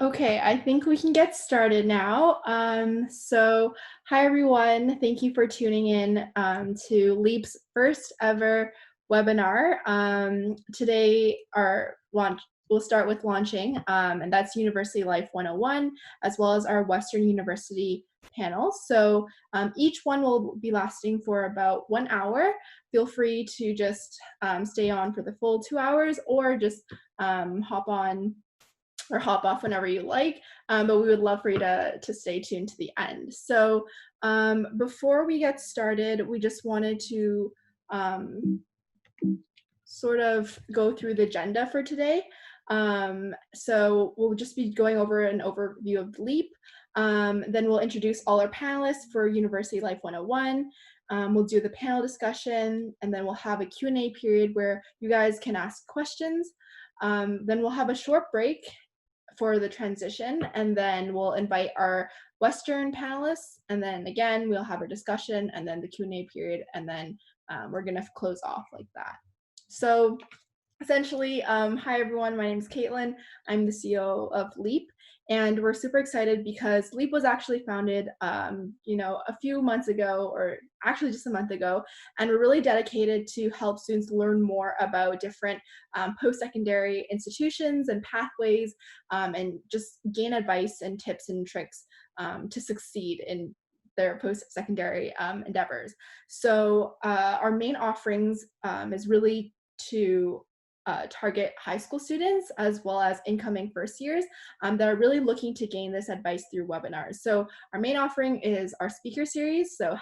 Okay, I think we can get started now. Hi everyone. Thank you for tuning in to LEAP's first ever webinar. Today, we'll start with launching, and that's University Life 101, as well as our Western University panel. So each one will be lasting for about 1 hour. Feel free to just stay on for the full 2 hours, or just hop on or hop off whenever you like, but we would love for you to stay tuned to the end. So before we get started, we just wanted to sort of go through the agenda for today. So we'll just be going over an overview of the LEAP. Then we'll introduce all our panelists for University Life 101. We'll do the panel discussion, and then we'll have a Q&A period where you guys can ask questions. Then we'll have a short break for the transition, and then we'll invite our Western panelists, and then again we'll have a discussion, and then the Q&A period, and then we're gonna close off like that. So essentially, hi everyone, my name is Caitlin. I'm the CEO of LEAP, and we're super excited because LEAP was actually founded a few months ago, or actually just a month ago, and we're really dedicated to help students learn more about different post-secondary institutions and pathways, and just gain advice and tips and tricks to succeed in their post-secondary endeavors. So our main offerings is really to target high school students as well as incoming first years that are really looking to gain this advice through webinars. So our main offering is our speaker series, so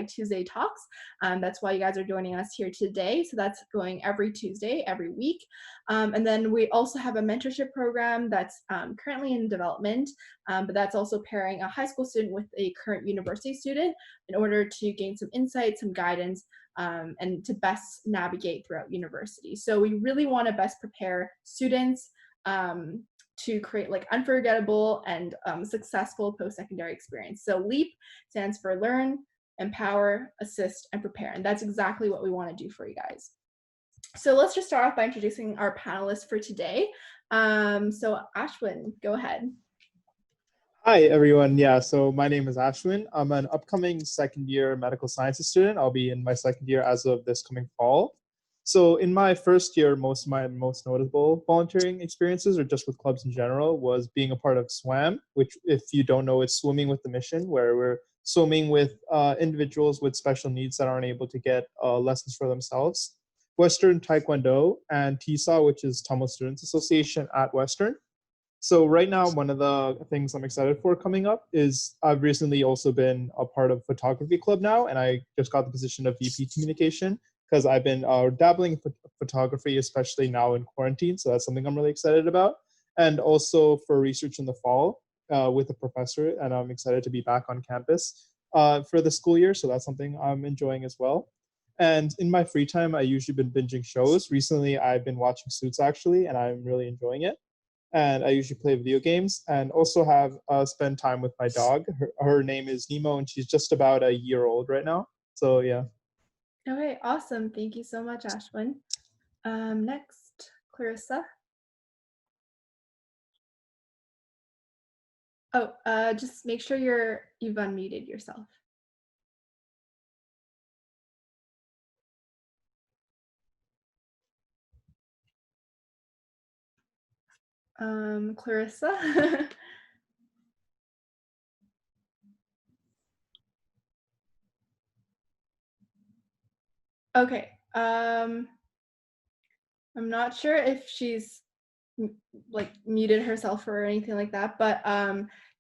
#Tuesday Talks. That's why you guys are joining us here today. So that's going every Tuesday, every week. And then we also have a mentorship program that's currently in development, but that's also pairing a high school student with a current university student in order to gain some insight, some guidance, and to best navigate throughout university. So we really want to best prepare students to create like unforgettable and successful post-secondary experience. So LEAP stands for Learn, Empower, Assist, and Prepare. And that's exactly what we want to do for you guys. So let's just start off by introducing our panelists for today. So Ashwin, go ahead. Hi, everyone. Yeah, so my name is Ashwin. I'm an upcoming second year medical sciences student. I'll be in my second year as of this coming fall. So in my first year, most of my most notable volunteering experiences, or just with clubs in general, was being a part of SWAM, which, if you don't know, it's Swimming with the Mission, where we're swimming with individuals with special needs that aren't able to get lessons for themselves. Western Taekwondo, and TISA, which is Tamil Students Association at Western. So right now, one of the things I'm excited for coming up is I've recently also been a part of photography club now, and I just got the position of VP communication because I've been dabbling in photography, especially now in quarantine. So that's something I'm really excited about. And also for research in the fall with a professor, and I'm excited to be back on campus for the school year. So that's something I'm enjoying as well. And in my free time, I usually been binging shows. Recently, I've been watching Suits actually, and I'm really enjoying it. And I usually play video games and also have spent time with my dog. Her name is Nemo, and she's just about a year old right now. So yeah. Okay, awesome. Thank you so much, Ashwin. Next, Clarissa. Oh, just make sure you've unmuted yourself. Clarissa. Okay. I'm not sure if she's like muted herself or anything like that, but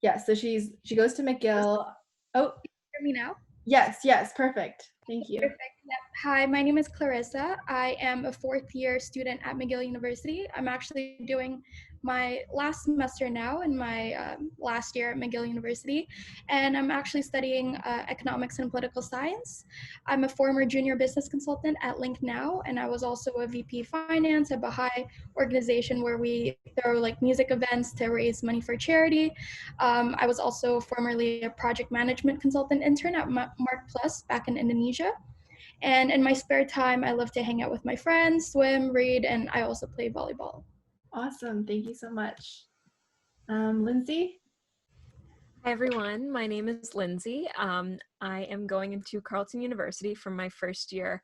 yeah. So she goes to McGill. Oh, can you hear me now? Yes, perfect. Thank you. Perfect. Yep. Hi, my name is Clarissa. I am a fourth year student at McGill University. I'm actually doing my last semester now in my last year at McGill University, and I'm actually studying economics and political science. I'm a former junior business consultant at Link Now, and I was also a VP finance at Baha'i organization where we throw like music events to raise money for charity. I was also formerly a project management consultant intern at Mark Plus back in Indonesia. And in my spare time, I love to hang out with my friends, swim, read, and I also play volleyball. Awesome. Thank you so much. Lindsay? Hi everyone, my name is Lindsay. I am going into Carleton University for my first year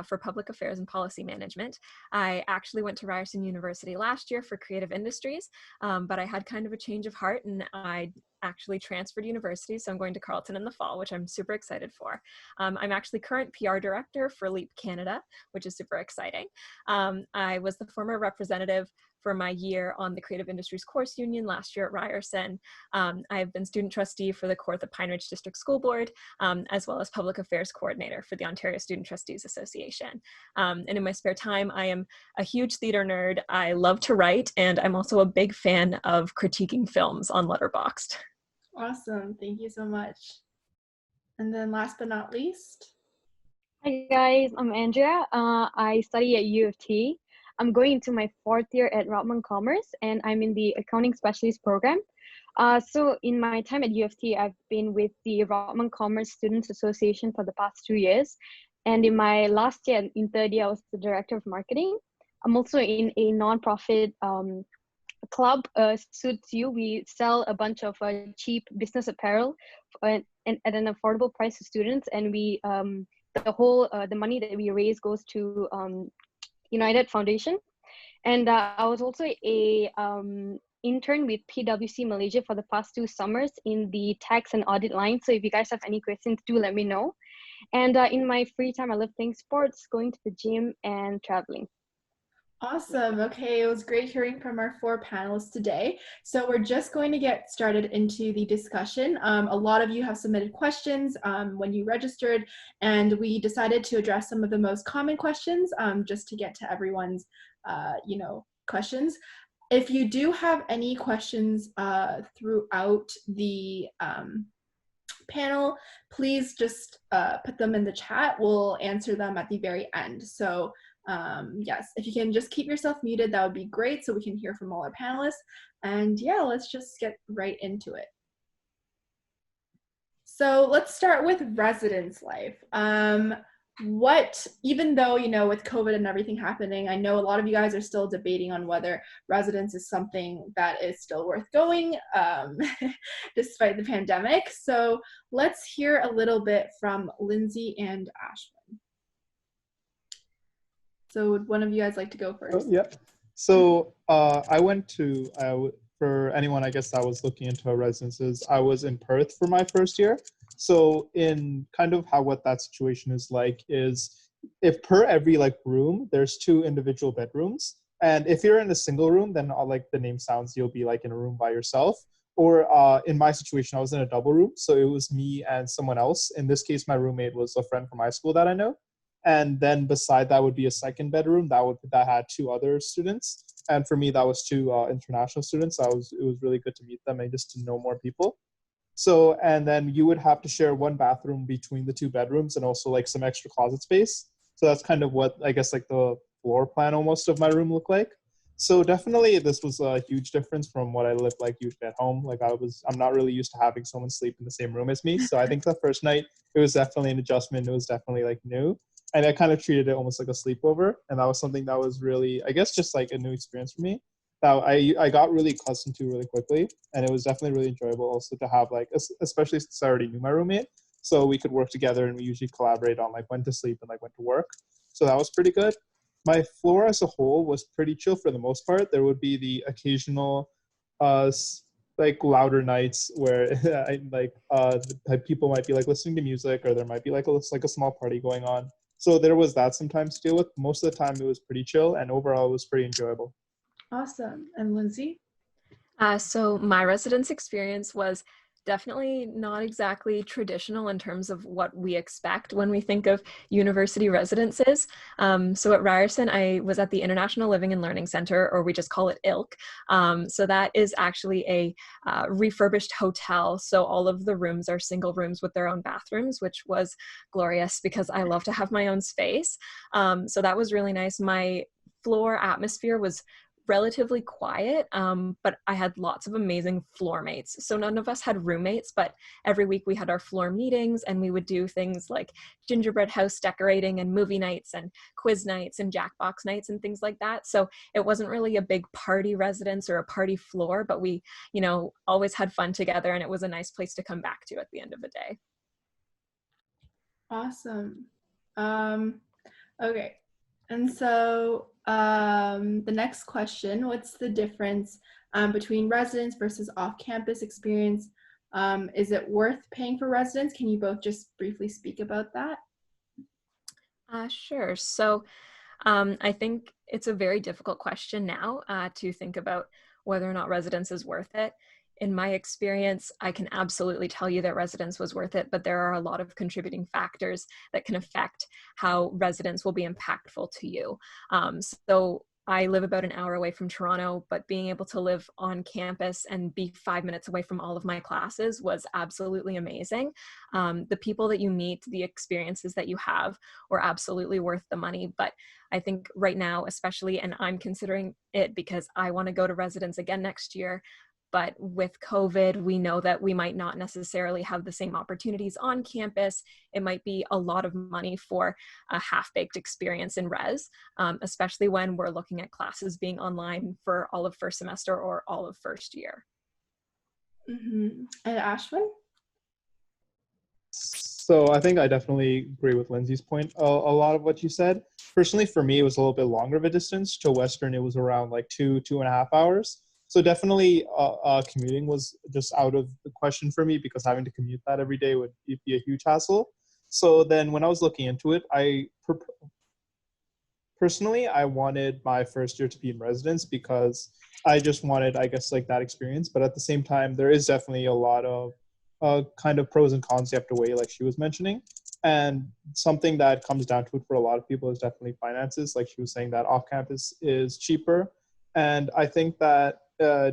for Public Affairs and Policy Management. I actually went to Ryerson University last year for Creative Industries, but I had kind of a change of heart and I actually transferred universities, so I'm going to Carleton in the fall, which I'm super excited for. I'm actually current PR director for LEAP Canada, which is super exciting. I was the former representative for my year on the Creative Industries Course Union last year at Ryerson. I have been student trustee for the Kawartha Pine Ridge District School Board, as well as public affairs coordinator for the Ontario Student Trustees Association. And in my spare time, I am a huge theater nerd. I love to write, and I'm also a big fan of critiquing films on Letterboxd. Awesome, thank you so much. And then last but not least. Hi guys, I'm Andrea. I study at U of T. I'm going into my 4th year at Rotman Commerce, and I'm in the accounting specialist program. So in my time at U of T, I've been with the Rotman Commerce Students Association for the past 2 years. And in my last year, in 3rd year, I was the director of marketing. I'm also in a nonprofit club, Suits You. We sell a bunch of cheap business apparel and at an affordable price to students. And we the money that we raise goes to United Foundation. And I was also a intern with PwC Malaysia for the past 2 summers in the tax and audit line. So if you guys have any questions, do let me know. And in my free time, I love playing sports, going to the gym, and traveling. Awesome. Okay, it was great hearing from our 4 panelists today. So we're just going to get started into the discussion. A lot of you have submitted questions when you registered, and we decided to address some of the most common questions just to get to everyone's questions. If you do have any questions throughout the panel, please just put them in the chat. We'll answer them at the very end. So yes, if you can just keep yourself muted, that would be great so we can hear from all our panelists. And yeah, let's just get right into it. So let's start with residence life. Even though, with COVID and everything happening, I know a lot of you guys are still debating on whether residence is something that is still worth going despite the pandemic. So let's hear a little bit from Lindsay and Ashwin. So would one of you guys like to go first? Yeah. So I went to, for anyone, I guess, that was looking into residences, I was in Perth for my first year. So in kind of what that situation is like is if per every room, there's 2 individual bedrooms. And if you're in a single room, then like the name sounds, you'll be in a room by yourself. Or in my situation, I was in a double room. So it was me and someone else. In this case, my roommate was a friend from high school that I know. And then beside that would be a second bedroom that had 2 other students. And for me, that was 2 international students. It was really good to meet them and just to know more people. So, and then you would have to share 1 bathroom between the 2 bedrooms and also some extra closet space. So that's kind of what I guess the floor plan almost of my room looked like. So definitely this was a huge difference from what I lived usually at home. I'm not really used to having someone sleep in the same room as me. So I think the first night it was definitely an adjustment. It was definitely new. And I kind of treated it almost like a sleepover. And that was something that was really, I guess, just a new experience for me that I got really accustomed to really quickly. And it was definitely really enjoyable also to have especially since I already knew my roommate. So we could work together and we usually collaborate on when to sleep and when to work. So that was pretty good. My floor as a whole was pretty chill for the most part. There would be the occasional louder nights where people might be listening to music, or there might be a small party going on. So there was that sometimes to deal with. Most of the time it was pretty chill, and overall it was pretty enjoyable. Awesome. And Lindsay? So my residence experience was definitely not exactly traditional in terms of what we expect when we think of university residences. So at Ryerson, I was at the International Living and Learning Center, or we just call it ILC. So that is actually a refurbished hotel. So all of the rooms are single rooms with their own bathrooms, which was glorious because I love to have my own space. So that was really nice. My floor atmosphere was relatively quiet, but I had lots of amazing floor mates. So none of us had roommates, but every week we had our floor meetings, and we would do things like gingerbread house decorating and movie nights and quiz nights and Jackbox nights and things like that. So it wasn't really a big party residence or a party floor, but we, always had fun together, and it was a nice place to come back to at the end of the day. Awesome. Okay. And so the next question, what's the difference between residence versus off-campus experience? Is it worth paying for residence? Can you both just briefly speak about that? Sure. So I think it's a very difficult question now to think about whether or not residence is worth it. In my experience, I can absolutely tell you that residence was worth it, but there are a lot of contributing factors that can affect how residence will be impactful to you. So I live about an hour away from Toronto, but being able to live on campus and be 5 minutes away from all of my classes was absolutely amazing. The people that you meet, the experiences that you have were absolutely worth the money. But I think right now, especially, and I'm considering it because I want to go to residence again next year, but with COVID, we know that we might not necessarily have the same opportunities on campus. It might be a lot of money for a half-baked experience in res, especially when we're looking at classes being online for all of first semester or all of first year. Mm-hmm. And Ashwin? So I think I definitely agree with Lindsay's point. A lot of what you said. Personally, for me, it was a little bit longer of a distance. To Western, it was around like 2.5 hours. So definitely commuting was just out of the question for me, because having to commute that every day would be a huge hassle. So then when I was looking into it, personally, I wanted my first year to be in residence because I just wanted, I guess, like that experience. But at the same time, there is definitely a lot of kind of pros and cons you have to weigh, like she was mentioning. And something that comes down to it for a lot of people is definitely finances. Like she was saying, that off campus is cheaper. And I think that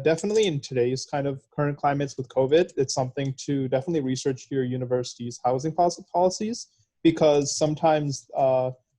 definitely in today's kind of current climates with COVID, it's something to definitely research your university's housing policies, because sometimes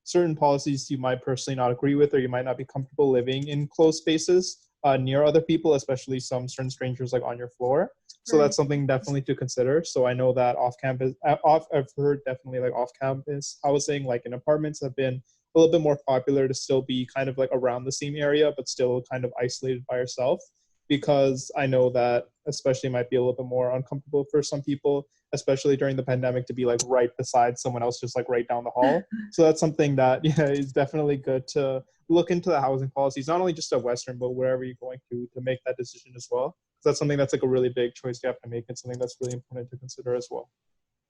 certain policies you might personally not agree with, or you might not be comfortable living in closed spaces near other people, especially some certain strangers like on your floor. So that's something definitely to consider. So I know that I've heard definitely like off-campus housing, like in apartments, have been a little bit more popular to still be kind of like around the same area, but still kind of isolated by yourself. Because I know that especially might be a little bit more uncomfortable for some people, especially during the pandemic, to be like right beside someone else, just like right down the hall. So that's something that is definitely good to look into the housing policies, not only just at Western, but wherever you're going to make that decision as well. Because that's something that's like a really big choice you have to make, and something that's really important to consider as well.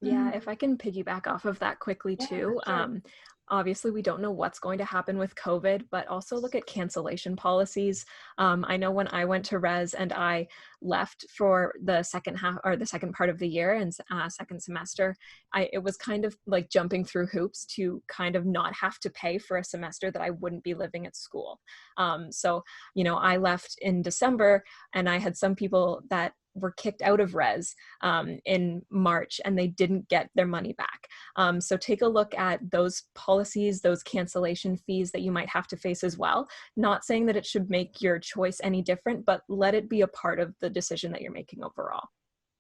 Yeah, if I can piggyback off of that quickly too. Sure. Obviously, we don't know what's going to happen with COVID, but also look at cancellation policies. I know when I went to res and I left for the second half or the second part of the year and second semester, it was kind of like jumping through hoops to kind of not have to pay for a semester that I wouldn't be living at school. So, I left in December, and I had some people that were kicked out of res in March, and they didn't get their money back. So take a look at those policies, those cancellation fees that you might have to face as well. Not saying that it should make your choice any different, but let it be a part of the decision that you're making overall.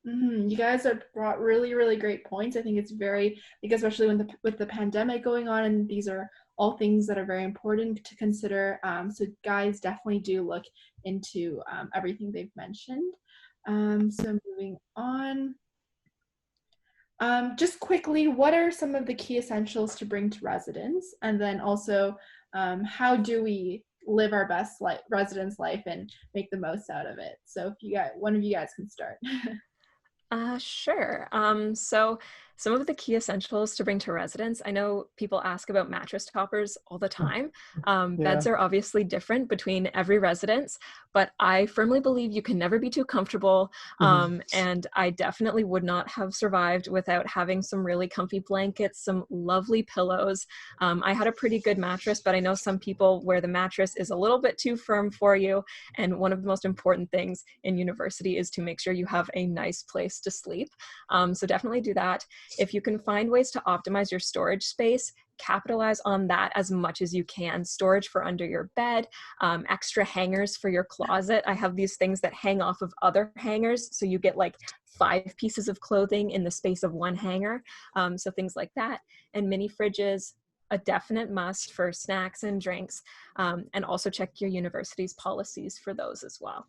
Mm-hmm. You guys have brought really, really great points. I think it's very, like, especially with the pandemic going on, and these are all things that are very important to consider. So guys, definitely do look into everything they've mentioned. So moving on. Just quickly, what are some of the key essentials to bring to residence? And then also, how do we live our best residence life and make the most out of it? So if one of you guys can start. Sure. So some of the key essentials to bring to residence, I know people ask about mattress toppers all the time. Beds are obviously different between every residence, but I firmly believe you can never be too comfortable. And I definitely would not have survived without having some really comfy blankets, some lovely pillows. I had a pretty good mattress, but I know some people where the mattress is a little bit too firm for you. And one of the most important things in university is to make sure you have a nice place to sleep. So definitely do that. If you can find ways to optimize your storage space, capitalize on that as much as you can. Storage for under your bed, extra hangers for your closet. I have these things that hang off of other hangers, so you get like 5 pieces of clothing in the space of 1 hanger. So things like that. And mini fridges, a definite must for snacks and drinks. And also check your university's policies for those as well.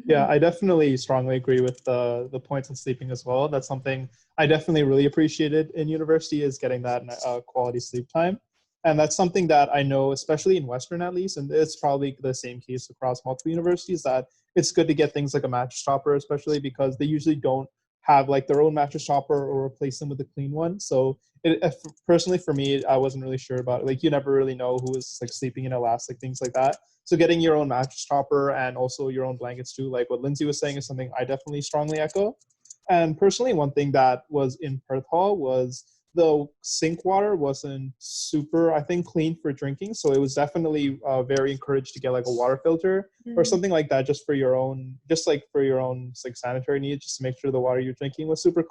Yeah, I definitely strongly agree with the points on sleeping as well. That's something I definitely really appreciated in university, is getting that quality sleep time. And that's something that I know, especially in Western at least, and it's probably the same case across multiple universities, that it's good to get things like a mattress topper, especially because they usually don't have like their own mattress topper or replace them with a clean one. So personally for me, I wasn't really sure about it. Like, you never really know who is like sleeping in elastic, things like that. So getting your own mattress topper and also your own blankets too, like what Lindsay was saying, is something I definitely strongly echo. And personally, one thing that was in Perth Hall was the sink water wasn't super, I think, clean for drinking. So it was definitely very encouraged to get like a water filter or something like that, just for your own, just like for your own like sanitary needs, just to make sure the water you're drinking was super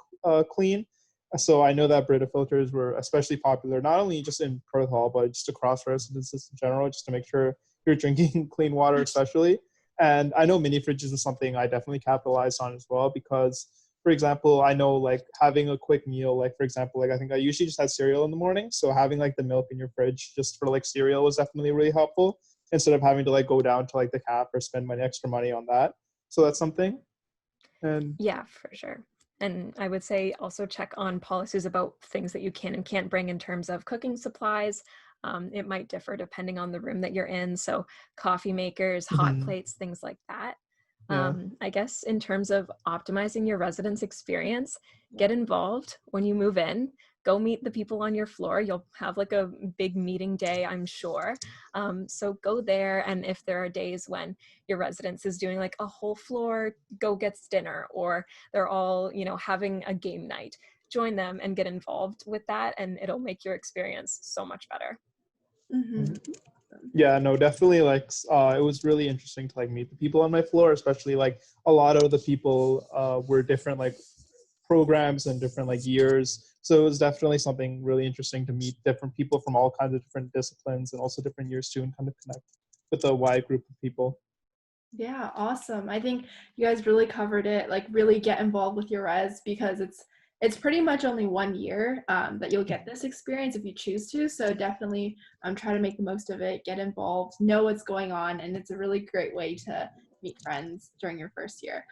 clean. So I know that Brita filters were especially popular, not only just in Perth Hall, but just across residences in general, just to make sure you're drinking clean water especially. And I know mini fridges is something I definitely capitalized on as well, because, for example, I know like having a quick meal, like for example, like I think I usually just had cereal in the morning. So having like the milk in your fridge just for like cereal was definitely really helpful, instead of having to like go down to like the cap or spend extra money on that. So that's something. And yeah, for sure. And I would say also check on policies about things that you can and can't bring in terms of cooking supplies. It might differ depending on the room that you're in. So coffee makers, hot plates, things like that. Yeah. I guess in terms of optimizing your residence experience, get involved when you move in. Go meet the people on your floor. You'll have like a big meeting day, I'm sure. So go there. And if there are days when your residence is doing like a whole floor go gets dinner, or they're all, you know, having a game night, join them and get involved with that. And it'll make your experience so much better. Yeah, no, definitely, like it was really interesting to like meet the people on my floor, especially like a lot of the people were different like programs and different like years. So it was definitely something really interesting to meet different people from all kinds of different disciplines and also different years too, and kind of connect with a wide group of people. Yeah, awesome. I think you guys really covered it. Like, really get involved with your res, because it's pretty much only 1 year that you'll get this experience if you choose to. So definitely try to make the most of it, get involved, know what's going on, and it's a really great way to meet friends during your first year.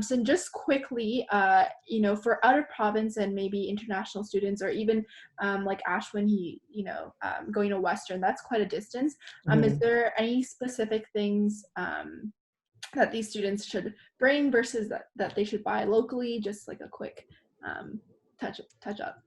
So just quickly, you know, for out of province and maybe international students, or even like Ashwin, he, you know, going to Western, that's quite a distance. Is there any specific things that these students should bring versus that they should buy locally? Just like a quick touch up.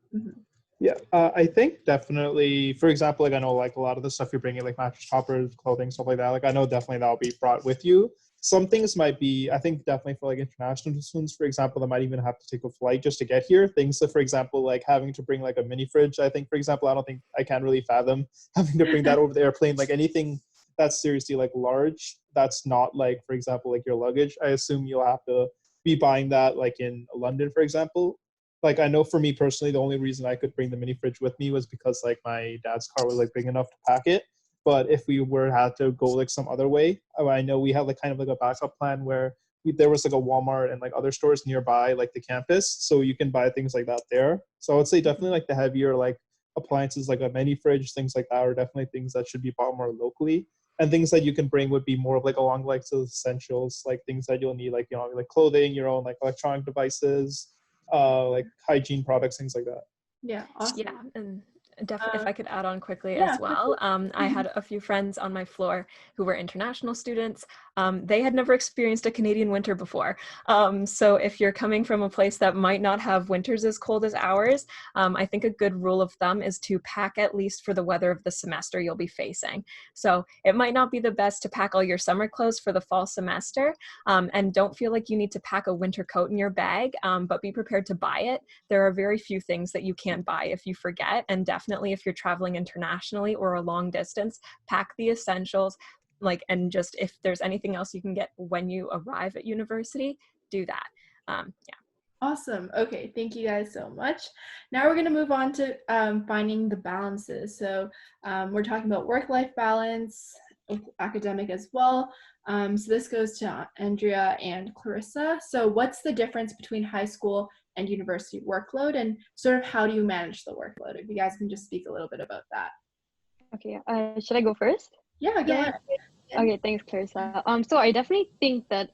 Yeah, I think definitely, for example, like I know like a lot of the stuff you're bringing, like mattress toppers, clothing, stuff like that, like I know definitely that'll be brought with you. Some things might be, I think definitely for like international students, for example, they might even have to take a flight just to get here. Things that, for example, like having to bring like a mini fridge, I think, for example, I don't think I can't really fathom having to bring that over the airplane. Like anything that's seriously like large, that's not like, for example, like your luggage, I assume you'll have to be buying that like in London, for example. Like I know for me personally, the only reason I could bring the mini fridge with me was because like my dad's car was like big enough to pack it. But if we were had to go like some other way, I know we have like kind of like a backup plan where there was like a Walmart and like other stores nearby like the campus, so you can buy things like that there. So I would say definitely like the heavier like appliances like a mini fridge, things like that are definitely things that should be bought more locally. And things that you can bring would be more of like along like those essentials, like things that you'll need, like, you know, like clothing, your own like electronic devices, like hygiene products, things like that. Yeah, awesome. Yeah, and definitely, if I could add on quickly yeah, as well, I had a few friends on my floor who were international students. They had never experienced a Canadian winter before. So if you're coming from a place that might not have winters as cold as ours, I think a good rule of thumb is to pack at least for the weather of the semester you'll be facing. So it might not be the best to pack all your summer clothes for the fall semester, and don't feel like you need to pack a winter coat in your bag, but be prepared to buy it. There are very few things that you can't buy if you forget, and definitely if you're traveling internationally or a long distance, pack the essentials, like, and just if there's anything else you can get when you arrive at university, do that. Yeah. Awesome. Okay, thank you guys so much. Now we're going to move on to finding the balances. So we're talking about work-life balance, with academic as well. So this goes to Andrea and Clarissa. So what's the difference between high school and university workload, and sort of how do you manage the workload? If you guys can just speak a little bit about that. Okay, should I go first? Yeah, go ahead. Okay, thanks, Clarissa. So I definitely think that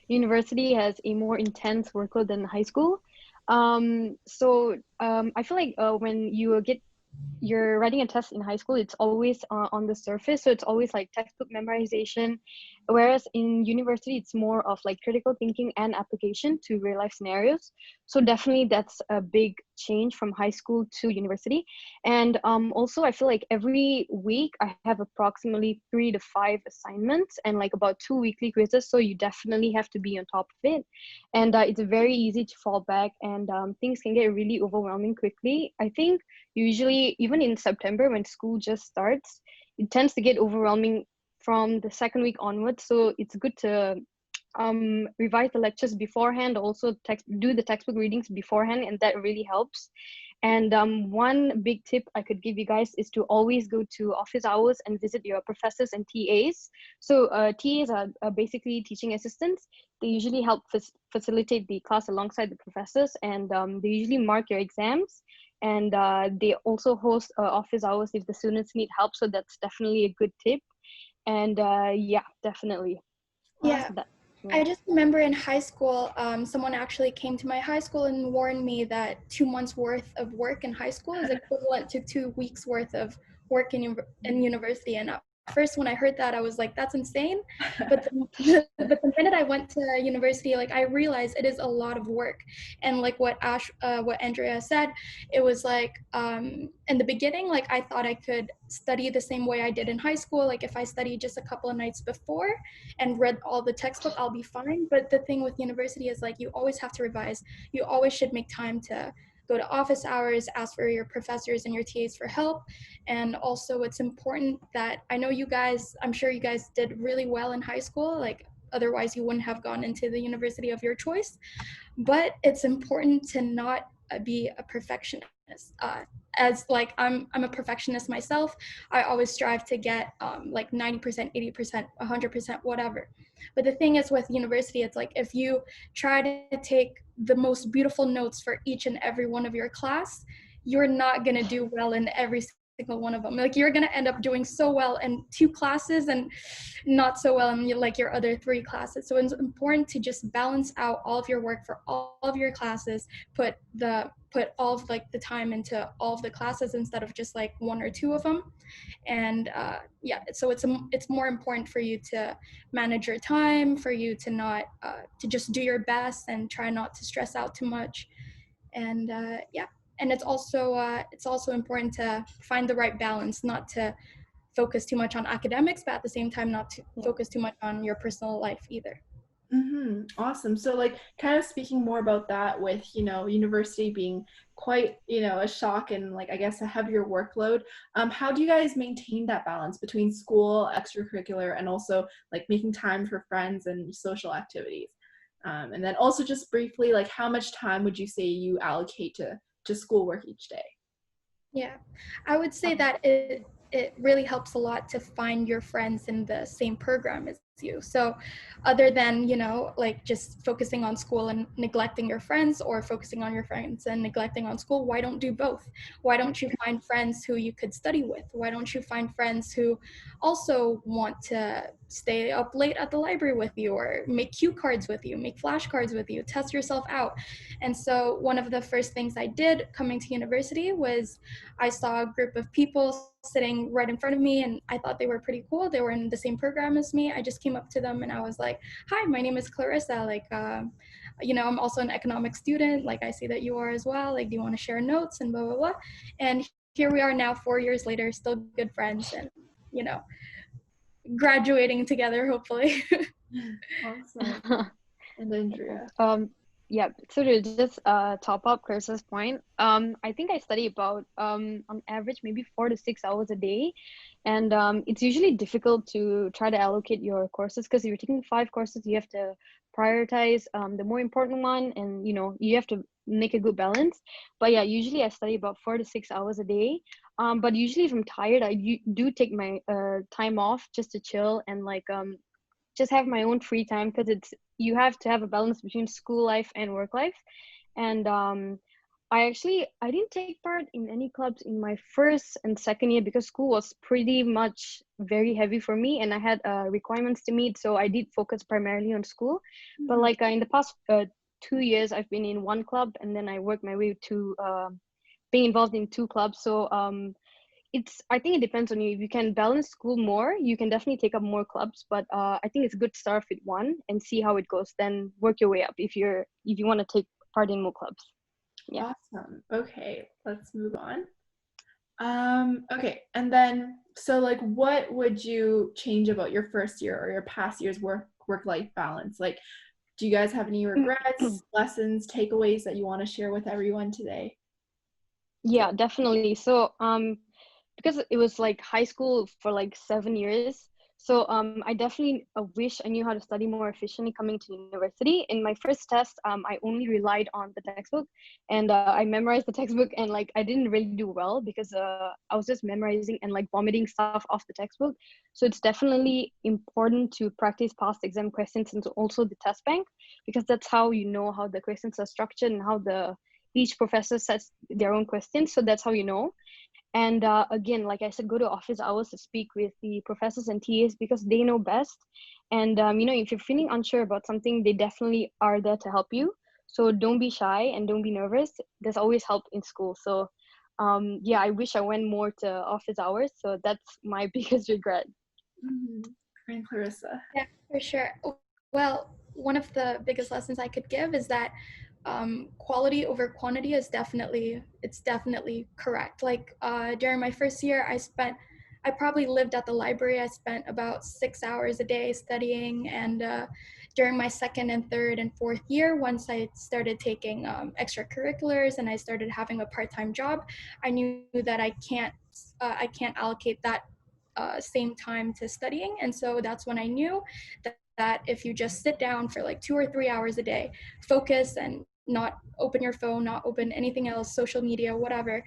university has a more intense workload than high school. I feel like when you're writing a test in high school, it's always on the surface, so it's always like textbook memorization, whereas in university it's more of like critical thinking and application to real life scenarios. So definitely that's a big change from high school to university. And also I feel like every week I have approximately 3 to 5 assignments and like about 2 weekly quizzes, so you definitely have to be on top of it. And it's very easy to fall back, and things can get really overwhelming quickly. I think usually even in September when school just starts, it tends to get overwhelming from the second week onwards. So it's good to revise the lectures beforehand, also do the textbook readings beforehand, and that really helps. And one big tip I could give you guys is to always go to office hours and visit your professors and TAs. So TAs are basically teaching assistants. They usually help facilitate the class alongside the professors, and they usually mark your exams. And they also host office hours if the students need help. So that's definitely a good tip. And yeah, definitely. Yeah. I just remember in high school, someone actually came to my high school and warned me that 2 months worth of work in high school is equivalent to 2 weeks worth of work in university. And at first when I heard that, I was like, that's insane. But the minute I went to university, like I realized it is a lot of work. And like what Andrea said, it was like in the beginning, like I thought I could study the same way I did in high school. Like if I studied just a couple of nights before and read all the textbook, I'll be fine. But the thing with university is like you always have to revise. You always should make time to go to office hours, ask for your professors and your TAs for help. And also it's important that I know you guys, I'm sure you guys did really well in high school, like otherwise you wouldn't have gone into the university of your choice. But it's important to not be a perfectionist. As like I'm a perfectionist myself. I always strive to get like 90%, 80%, 100%, whatever. But the thing is with university, it's like if you try to take the most beautiful notes for each and every one of your class, you're not going to do well in every single one of them. Like you're going to end up doing so well in 2 classes and not so well in like your other 3 classes. So it's important to just balance out all of your work for all of your classes, put all of like the time into all of the classes instead of just like 1 or 2 of them. And yeah, so it's more important for you to manage your time, for you to not to just do your best and try not to stress out too much. And yeah, and it's also important to find the right balance, not to focus too much on academics, but at the same time not to focus too much on your personal life either. Awesome. So like kind of speaking more about that with, university being quite, a shock and like, I guess a heavier workload. How do you guys maintain that balance between school, extracurricular, and also like making time for friends and social activities? And then also just briefly, like how much time would you say you allocate to schoolwork each day? Yeah, I would say that it really helps a lot to find your friends in the same program as you. So other than, like just focusing on school and neglecting your friends, or focusing on your friends and neglecting on school, why don't do both? Why don't you find friends who you could study with? Why don't you find friends who also want to stay up late at the library with you, or make cue cards with you, make flashcards with you, test yourself out? And so one of the first things I did coming to university was I saw a group of people sitting right in front of me, and I thought they were pretty cool. They were in the same program as me. I just came up to them and I was like, hi, my name is Clarissa. Like, I'm also an economics student. Like, I see that you are as well. Like, do you want to share notes and blah, blah, blah. And here we are now, 4 years later, still good friends and, graduating together, hopefully. Awesome. And Andrea. Yeah, so to just top up Clarissa's point, I think I study about on average maybe 4 to 6 hours a day, and it's usually difficult to try to allocate your courses, because if you're taking 5 courses, you have to prioritize the more important one, and you have to make a good balance. But yeah, usually I study about 4 to 6 hours a day. But usually if I'm tired, do take my time off just to chill and just have my own free time, because you have to have a balance between school life and work life. And I didn't take part in any clubs in my first and second year because school was pretty much very heavy for me, and I had requirements to meet, so I did focus primarily on school. But in the past 2 years, I've been in one club, and then I worked my way to being involved in two clubs. So I think it depends on you. If you can balance school more, you can definitely take up more clubs. But I think it's good to start with one and see how it goes. Then work your way up if you want to take part in more clubs. Yeah. Awesome. Okay, let's move on. Okay, and then so what would you change about your first year or your past year's work-life balance? Do you guys have any regrets, lessons, takeaways that you want to share with everyone today? Yeah, definitely. So because it was high school for 7 years, so I definitely wish I knew how to study more efficiently coming to university. In my first test, I only relied on the textbook, and I memorized the textbook, and I didn't really do well because I was just memorizing and vomiting stuff off the textbook. So it's definitely important to practice past exam questions and also the test bank, because that's how you know how the questions are structured and how each professor sets their own questions. So that's how you know. And again, like I said, go to office hours to speak with the professors and TAs because they know best. And if you're feeling unsure about something, they definitely are there to help you. So don't be shy and don't be nervous. There's always help in school. So yeah, I wish I went more to office hours. So that's my biggest regret. And Clarissa. Yeah, for sure. Well, one of the biggest lessons I could give is that quality over quantity is definitely correct. During my first year, I probably lived at the library. I spent about 6 hours a day studying, and during my second and third and fourth year, once I started taking extracurriculars and I started having a part-time job, I knew that I can't allocate that same time to studying. And so that's when I knew that if you just sit down for 2 or 3 hours a day, focus and not open your phone, not open anything else, social media, whatever,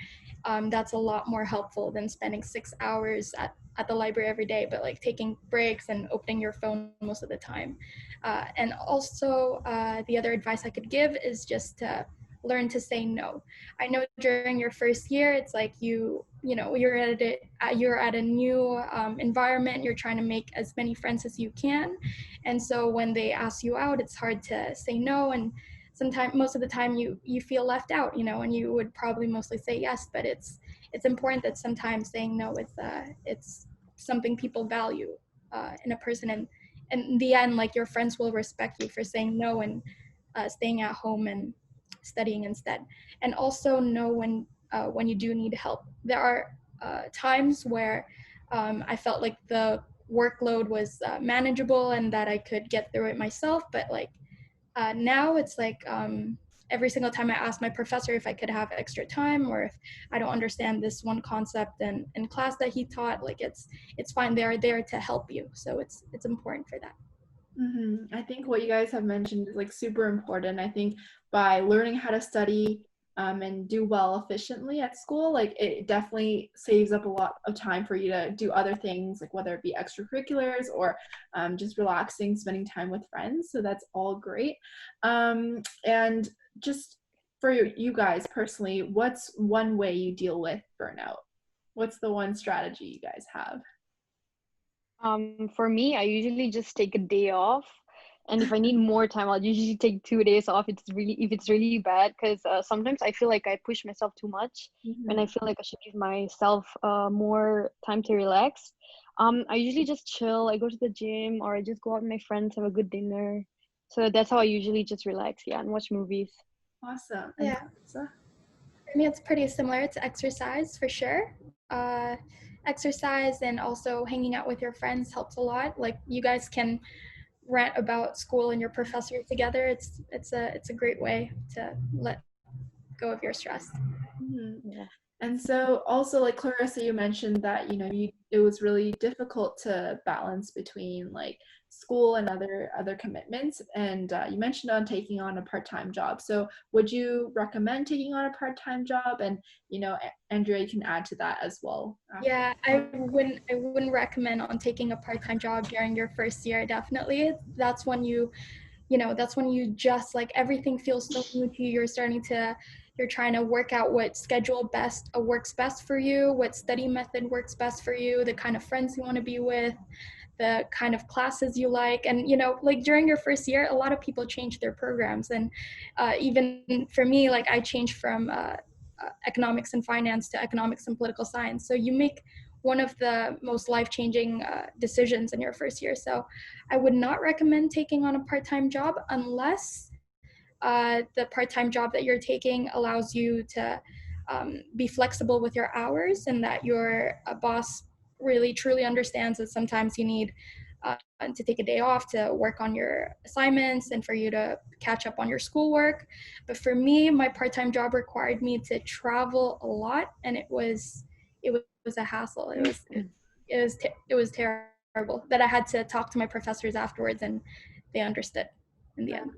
that's a lot more helpful than spending 6 hours at the library every day, but taking breaks and opening your phone most of the time. And also the other advice I could give is just to learn to say no. I know during your first year, it's you're at a new environment, you're trying to make as many friends as you can. And so when they ask you out, it's hard to say no. And most of the time you feel left out, and you would probably mostly say yes, but it's important that sometimes saying no it's something people value in a person. And in the end, your friends will respect you for saying no and staying at home and studying instead. And also know when you do need help. There are times where I felt like the workload was manageable and that I could get through it myself, but now it's every single time I ask my professor if I could have extra time, or if I don't understand this one concept in class that he taught, it's fine. They are there to help you. So it's important for that. I think what you guys have mentioned is super important. I think by learning how to study and do well efficiently at school, it definitely saves up a lot of time for you to do other things, whether it be extracurriculars or just relaxing, spending time with friends. So that's all great. And just for you guys personally, what's one way you deal with burnout? What's the one strategy you guys have? For me, I usually just take a day off, and if I need more time, I'll usually take 2 days off. If it's really bad, because sometimes I feel like I push myself too much, and I feel like I should give myself more time to relax. I usually just chill. I go to the gym, or I just go out with my friends, have a good dinner. So that's how I usually just relax, and watch movies. Awesome. Yeah. For me, it's pretty similar to exercise for sure. Exercise and also hanging out with your friends helps a lot. You guys can rant about school and your professor together. It's a great way to let go of your stress. Yeah. And so also like Clarissa, you mentioned that, you know, it was really difficult to balance between like school and other commitments. And you mentioned on taking on a part-time job. So would you recommend taking on a part-time job? And, you know, Andrea, you can add to that as well. Yeah, I wouldn't recommend on taking a part-time job during your first year. Definitely. That's when that's when you just like everything feels so new to you. You're trying to work out what schedule works best for you, what study method works best for you, the kind of friends you want to be with, the kind of classes you like. And like during your first year, a lot of people change their programs. And even for me, like I changed from economics and finance to economics and political science. So you make one of the most life-changing decisions in your first year. So I would not recommend taking on a part-time job unless the part-time job that you're taking allows you to be flexible with your hours, and that your boss really truly understands that sometimes you need to take a day off to work on your assignments and for you to catch up on your schoolwork. But for me, my part-time job required me to travel a lot, and it was a hassle. It was terrible that I had to talk to my professors afterwards, and they understood in the end.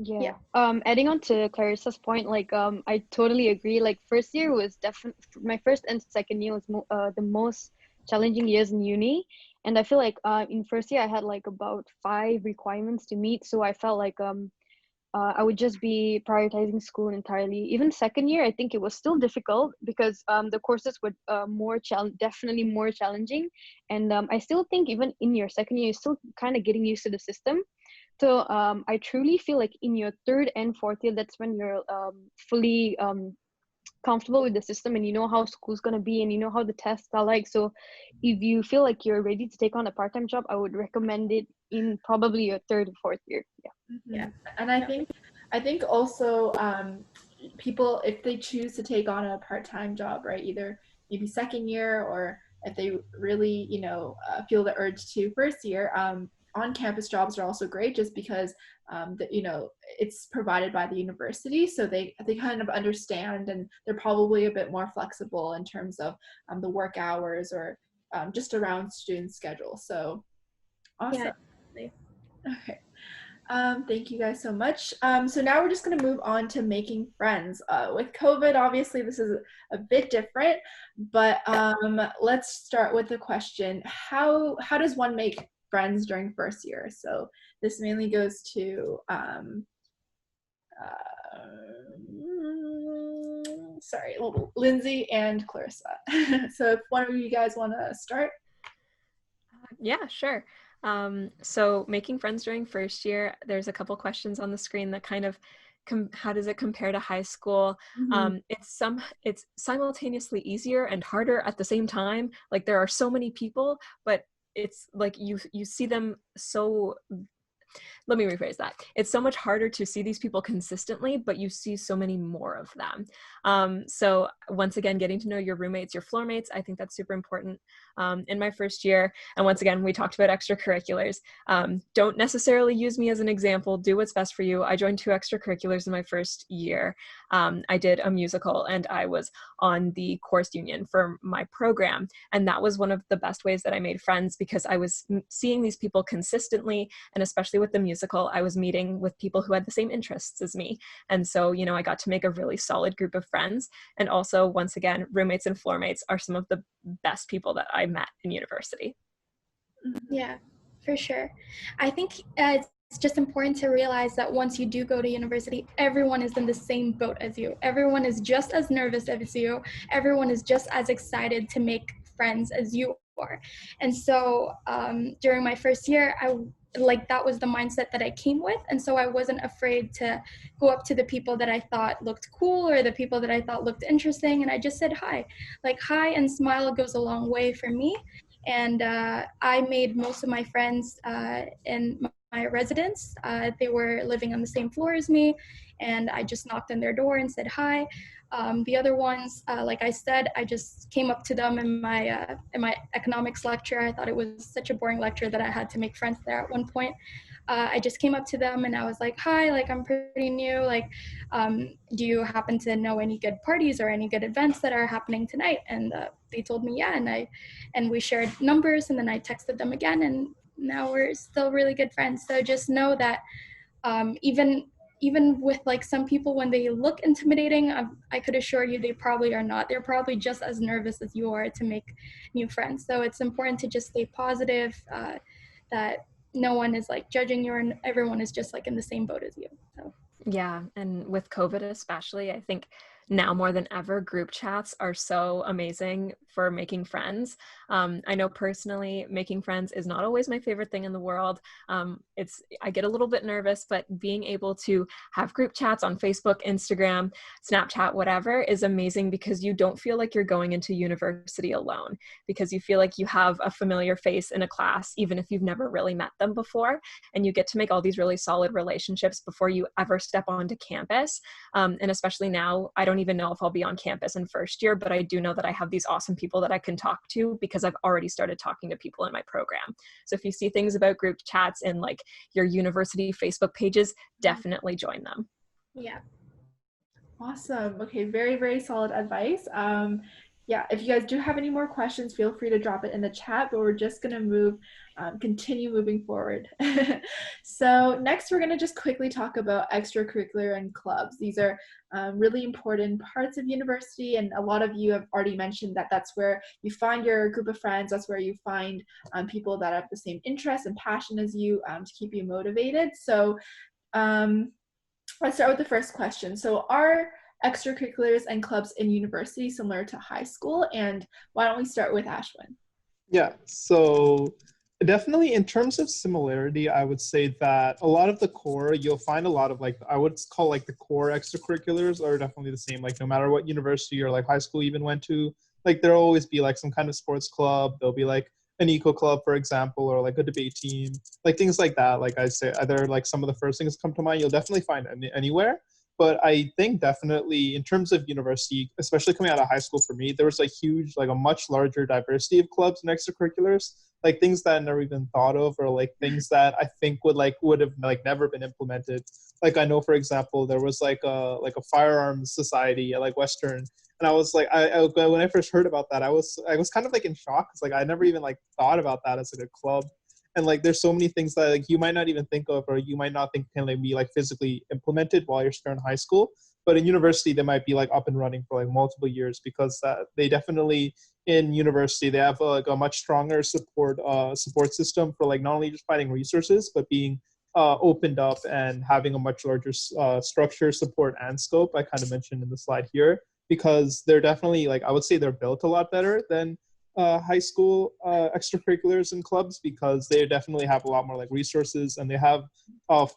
Yeah. Adding on to Clarissa's point, like I totally agree. Like first year was definitely my first and second year was the most challenging years in uni, and I feel like in first year I had like about 5 requirements to meet, so I felt like I would just be prioritizing school entirely. Even second year, I think it was still difficult because the courses were definitely more challenging, and I still think even in your second year, you're still kind of getting used to the system. So I truly feel like in your third and fourth year, that's when you're fully comfortable with the system, and you know how school's going to be, and you know how the tests are like. So if you feel like you're ready to take on a part-time job, I would recommend it in probably your third and fourth year. Yeah. And I think also people, if they choose to take on a part-time job, right, either maybe second year, or if they really feel the urge to first year, on-campus jobs are also great, just because it's provided by the university, so they kind of understand, and they're probably a bit more flexible in terms of the work hours, or just around student schedule. So awesome. Yeah. Okay. Thank you guys so much. So now we're just going to move on to making friends. With COVID, obviously this is a bit different, but let's start with the question: how does one make friends during first year? So this mainly goes to Lindsay and Clarissa. So if one of you guys want to start. Yeah, sure. So making friends during first year, there's a couple questions on the screen that kind of how does it compare to high school? Mm-hmm. It's simultaneously easier and harder at the same time. Like there are so many people, but it's like you see them so. Let me rephrase that. It's so much harder to see these people consistently, but you see so many more of them. So once again, getting to know your roommates, your floor mates, I think that's super important in my first year. And once again, we talked about extracurriculars. Don't necessarily use me as an example. Do what's best for you. I joined 2 extracurriculars in my first year. I did a musical, and I was on the chorus union for my program. And that was one of the best ways that I made friends, because I was seeing these people consistently, and especially with the musical, I was meeting with people who had the same interests as me. And so, I got to make a really solid group of friends. And also, once again, roommates and floor mates are some of the best people that I met in university. Yeah, for sure. I think it's just important to realize that once you do go to university, everyone is in the same boat as you. Everyone is just as nervous as you. Everyone is just as excited to make friends as you are. And so during my first year, that was the mindset that I came with. And so I wasn't afraid to go up to the people that I thought looked cool, or the people that I thought looked interesting. And I just said hi. Like hi and smile goes a long way for me. And I made most of my friends in my residence. They were living on the same floor as me, and I just knocked on their door and said hi. The other ones, like I said, I just came up to them in my economics lecture. I thought it was such a boring lecture that I had to make friends there at one point. I just came up to them and I was like, hi, like I'm pretty new, like do you happen to know any good parties or any good events that are happening tonight? And they told me yeah, and we shared numbers, and then I texted them again, and now we're still really good friends. So just know that even with like some people, when they look intimidating, I could assure you they probably are not. They're probably just as nervous as you are to make new friends. So it's important to just stay positive, that no one is like judging you, and everyone is just like in the same boat as you. So Yeah, and with COVID especially, I think now more than ever, group chats are so amazing for making friends. I know personally, making friends is not always my favorite thing in the world. I get a little bit nervous, but being able to have group chats on Facebook, Instagram, Snapchat, whatever, is amazing because you don't feel like you're going into university alone, because you feel like you have a familiar face in a class, even if you've never really met them before, and you get to make all these really solid relationships before you ever step onto campus. And especially now, I don't even know if I'll be on campus in first year, but I do know that I have these awesome people that I can talk to because I've already started talking to people in my program. So if you see things about group chats in like your university Facebook pages, definitely join them. yeah. Awesome. Okay, very, very solid advice. Yeah, if you guys do have any more questions, feel free to drop it in the chat, but we're just going to continue moving forward. So next, we're going to just quickly talk about extracurricular and clubs. These are really important parts of university, and a lot of you have already mentioned that that's where you find your group of friends. That's where you find people that have the same interests and passion as you to keep you motivated. So let's start with the first question. So are extracurriculars and clubs in university similar to high school? And why don't we start with Ashwin? Yeah, so definitely in terms of similarity, I would say that a lot of the core, you'll find a lot of like, I would call like the core extracurriculars are definitely the same. Like no matter what university or like high school even went to, like there'll always be like some kind of sports club. There'll be like an eco club, for example, or like a debate team, like things like that. Like I say, they're like some of the first things that come to mind. You'll definitely find anywhere. But I think definitely in terms of university, especially coming out of high school for me, there was a huge, like a much larger diversity of clubs and extracurriculars, like things that I never even thought of, or like things that I think would have like never been implemented. Like I know, for example, there was like a firearms society at like Western, and I was like, I when I first heard about that, I was kind of like in shock. It's like I never even like thought about that as like a club. And like there's so many things that like you might not even think of, or you might not think can like be like physically implemented while you're still in high school, but in university they might be like up and running for like multiple years, because they definitely in university they have like a much stronger support system for like not only just finding resources but being opened up and having a much larger structure, support, and scope. I kind of mentioned in the slide here, because they're definitely like, I would say they're built a lot better than high school extracurriculars and clubs, because they definitely have a lot more like resources, and they have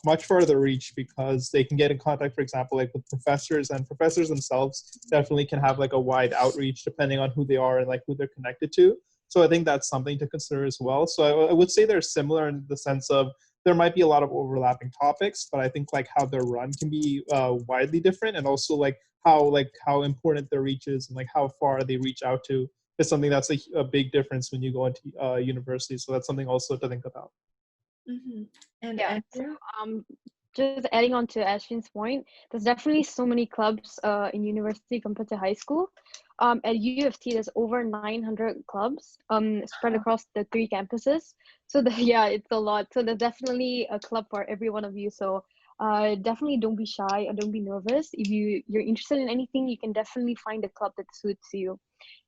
much further reach, because they can get in contact, for example, like with professors, and professors themselves definitely can have like a wide outreach depending on who they are and like who they're connected to. So I think that's something to consider as well. So I would say they're similar in the sense of there might be a lot of overlapping topics, but I think like how they're run can be widely different, and also like how important their reach is and like how far they reach out to is something that's a big difference when you go into university. So that's something also to think about. Mm-hmm. And Yeah. Andrea? Just adding on to Ashwin's point, there's definitely so many clubs in university compared to high school. At U of T, there's over 900 clubs spread across the 3 campuses. So yeah, it's a lot. So there's definitely a club for every one of you. So definitely don't be shy or don't be nervous. If you're interested in anything, you can definitely find a club that suits you.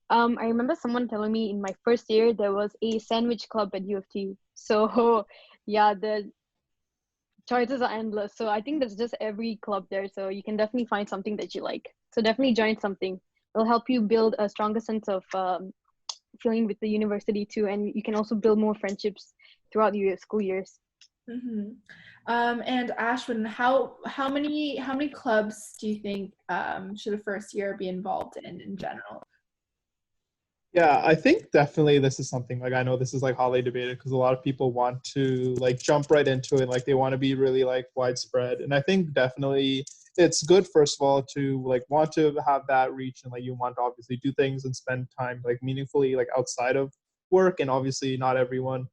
I remember someone telling me in my first year there was a sandwich club at U of T. So yeah, the choices are endless. So I think there's just every club there. So you can definitely find something that you like. So definitely join something. It'll help you build a stronger sense of feeling with the university too. And you can also build more friendships throughout your school years. Mm-hmm. And Ashwin, how many clubs do you think should a first year be involved in general? Yeah, I think definitely this is something like, I know this is like hotly debated because a lot of people want to like jump right into it. Like they want to be really like widespread. And I think definitely it's good, first of all, to like want to have that reach, and like you want to obviously do things and spend time like meaningfully like outside of work. And obviously not everyone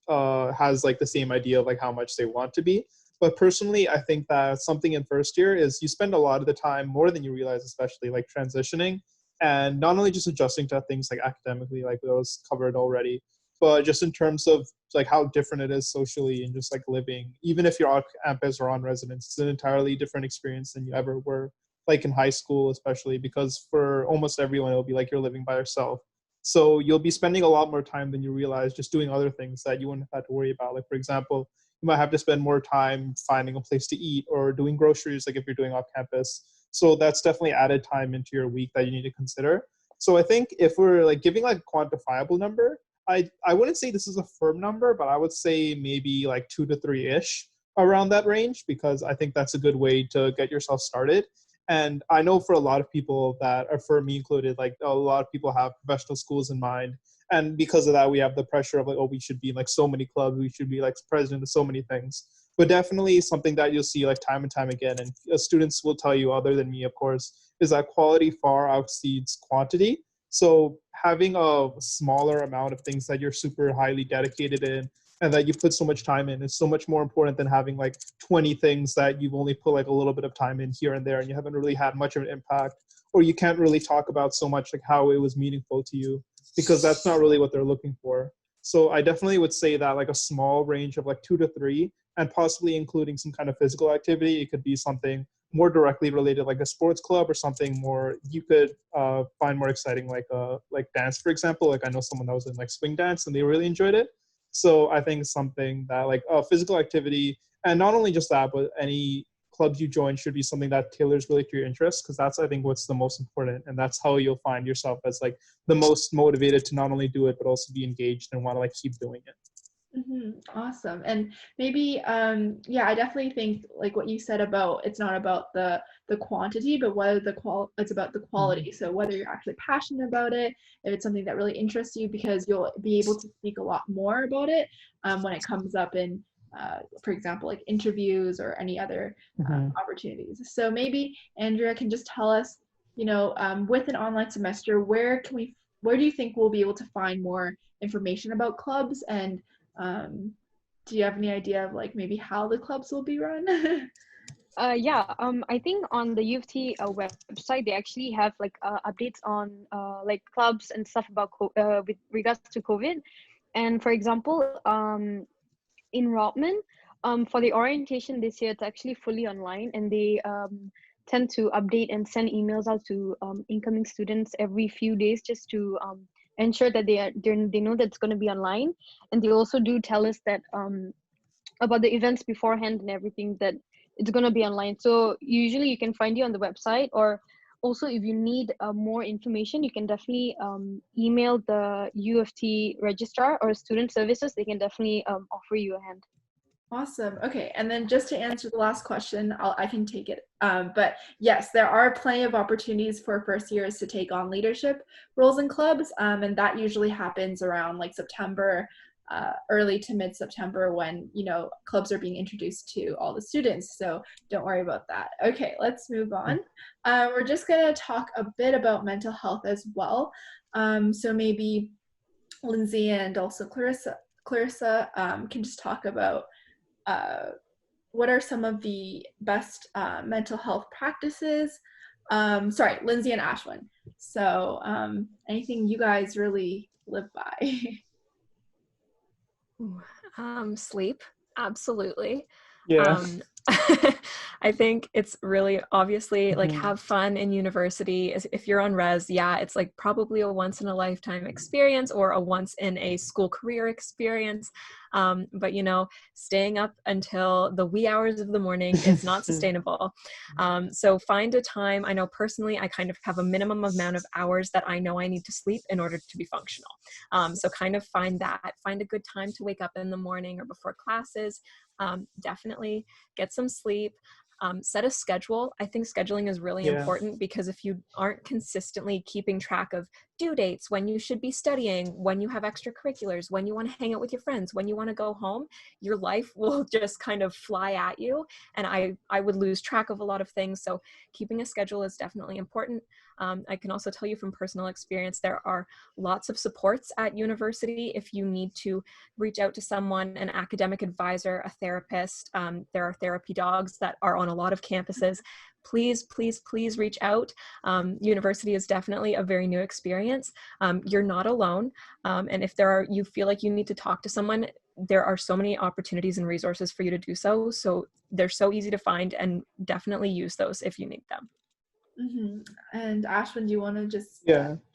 has like the same idea of like how much they want to be. But personally, I think that something in first year is you spend a lot of the time, more than you realize, especially like transitioning and not only just adjusting to things like academically, like those covered already, but just in terms of like how different it is socially and just like living, even if you're on campus or on residence, it's an entirely different experience than you ever were like in high school, especially because for almost everyone, it'll be like you're living by yourself. So you'll be spending a lot more time than you realize just doing other things that you wouldn't have had to worry about. Like, for example, you might have to spend more time finding a place to eat or doing groceries, like if you're doing off campus. So that's definitely added time into your week that you need to consider. So I think if we're like giving like a quantifiable number, I wouldn't say this is a firm number, but I would say maybe like 2 to 3-ish around that range, because I think that's a good way to get yourself started. And I know for a lot of people that are, for me included, like a lot of people have professional schools in mind. And because of that, we have the pressure of like, oh, we should be in like so many clubs, we should be like president of so many things. But definitely something that you'll see like time and time again, and students will tell you other than me, of course, is that quality far exceeds quantity. So having a smaller amount of things that you're super highly dedicated in and that you put so much time in is so much more important than having like 20 things that you've only put like a little bit of time in here and there and you haven't really had much of an impact, or you can't really talk about so much like how it was meaningful to you, because that's not really what they're looking for. So I definitely would say that like a small range of like 2 to 3, and possibly including some kind of physical activity. It could be something more directly related, like a sports club, or something more you could find more exciting, like dance, for example. Like I know someone that was in like swing dance and they really enjoyed it. So I think something that like physical activity, and not only just that, but any clubs you join should be something that tailors really to your interests, because that's, I think, what's the most important, and that's how you'll find yourself as like the most motivated to not only do it but also be engaged and want to like keep doing it. Awesome. And maybe yeah, I definitely think like what you said about it's not about the quantity, but what it's about the quality. So whether you're actually passionate about it, if it's something that really interests you, because you'll be able to speak a lot more about it when it comes up in for example, like interviews or any other opportunities. So maybe Andrea can just tell us, with an online semester, where do you think we'll be able to find more information about clubs, and do you have any idea of like maybe how the clubs will be run? I think on the U of T website, they actually have like updates on like clubs and stuff about with regards to COVID. And for example, in Rodman, for the orientation this year, it's actually fully online, and they tend to update and send emails out to incoming students every few days, just to ensure that they know that it's going to be online. And they also do tell us that about the events beforehand and everything, that it's going to be online. So usually you can find it on the website, or also if you need more information, you can definitely email the U of T registrar or student services. They can definitely offer you a hand. Awesome. Okay, and then just to answer the last question, I can take it. But yes, there are plenty of opportunities for first years to take on leadership roles in clubs, and that usually happens around like September, early to mid-September, when clubs are being introduced to all the students. So don't worry about that. Okay, let's move on. We're just gonna talk a bit about mental health as well. So maybe Lindsay and also Clarissa can just talk about what are some of the best mental health practices. Sorry, Lindsay and Ashwin. So anything you guys really live by? Sleep, absolutely. Yeah. I think it's really obviously like have fun in university. If you're on res, yeah, it's like probably a once in a lifetime experience or a once in a school career experience. But staying up until the wee hours of the morning is not sustainable. So find a time. I know personally, I kind of have a minimum amount of hours that I know I need to sleep in order to be functional. So kind of find a good time to wake up in the morning or before classes. Definitely get some sleep. Set a schedule. I think scheduling is really important, because if you aren't consistently keeping track of due dates, when you should be studying, when you have extracurriculars, when you want to hang out with your friends, when you want to go home, your life will just kind of fly at you. And I would lose track of a lot of things. So keeping a schedule is definitely important. I can also tell you from personal experience, there are lots of supports at university if you need to reach out to someone, an academic advisor, a therapist. There are therapy dogs that are on a lot of campuses. Please, please, please reach out. University is definitely a very new experience. You're not alone. And if you feel like you need to talk to someone, there are so many opportunities and resources for you to do so. So they're so easy to find, and definitely use those if you need them. And Ashwin, do you want to just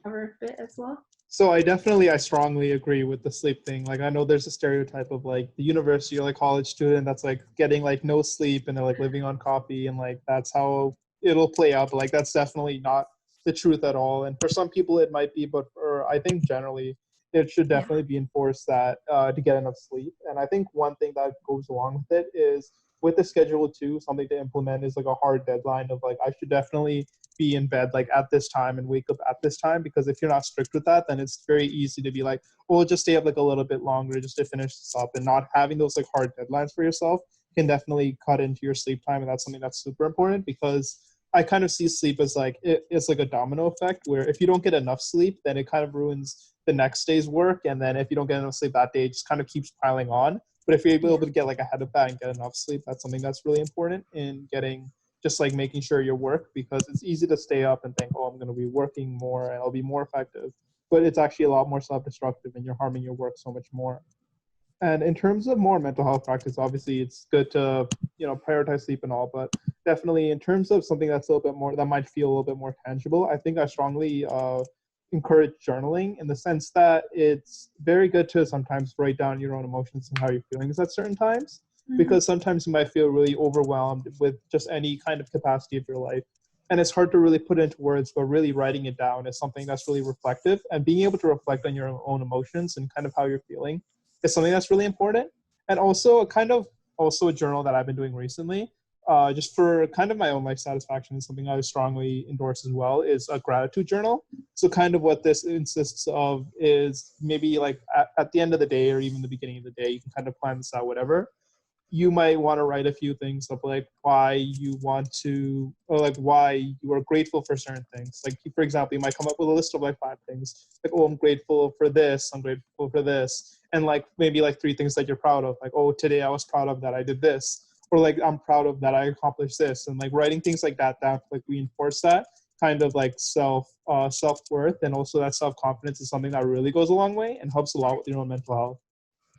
cover a bit as well? So I strongly agree with the sleep thing. Like, I know there's a stereotype of like the university or like college student that's like getting like no sleep and they're like living on coffee, and like that's how it'll play out. But like that's definitely not the truth at all. And for some people it might be, but for I think generally it should definitely be enforced that to get enough sleep. And I think one thing that goes along with it is with the schedule too, something to implement is like a hard deadline of like I should definitely be in bed like at this time and wake up at this time, because if you're not strict with that, then it's very easy to be like, well, just stay up like a little bit longer just to finish this up. And not having those like hard deadlines for yourself can definitely cut into your sleep time, and that's something that's super important, because I kind of see sleep as like it's like a domino effect where if you don't get enough sleep, then it kind of ruins the next day's work, and then if you don't get enough sleep that day, it just kind of keeps piling on. But if you're able to get like ahead of that and get enough sleep, that's something that's really important in getting just like making sure your work, because it's easy to stay up and think, oh, I'm going to be working more and I'll be more effective. But it's actually a lot more self-destructive and you're harming your work so much more. And in terms of more mental health practice, obviously it's good to, prioritize sleep and all, but definitely in terms of something that's a little bit more, that might feel a little bit more tangible, I think I strongly encourage journaling, in the sense that it's very good to sometimes write down your own emotions and how you're feeling at certain times. Because sometimes you might feel really overwhelmed with just any kind of capacity of your life. And it's hard to really put it into words, but really writing it down is something that's really reflective. And being able to reflect on your own emotions and kind of how you're feeling is something that's really important. And also a journal that I've been doing recently, just for kind of my own life satisfaction, is something I would strongly endorse as well, is a gratitude journal. So kind of what this insists of is maybe like at the end of the day or even the beginning of the day, you can kind of plan this out, whatever. You might want to write a few things of like why you want to, or like why you are grateful for certain things. Like, for example, you might come up with a list of like 5 things. Like, oh, I'm grateful for this. I'm grateful for this. And like maybe like 3 things that you're proud of. Like, oh, today I was proud of that I did this. Or like, I'm proud of that I accomplished this. And like writing things like that, like reinforce that kind of like self-worth. And also that self-confidence is something that really goes a long way and helps a lot with your own mental health.